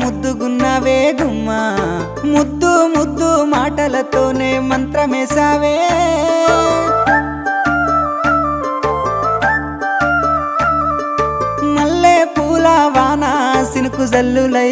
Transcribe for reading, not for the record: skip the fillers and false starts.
ముద్దుగున్నావే గుమ్మా ముద్దు ముద్దు మాటలతోనే మంత్రమేసావే మల్లె పూల వాన సినుకు జల్లులై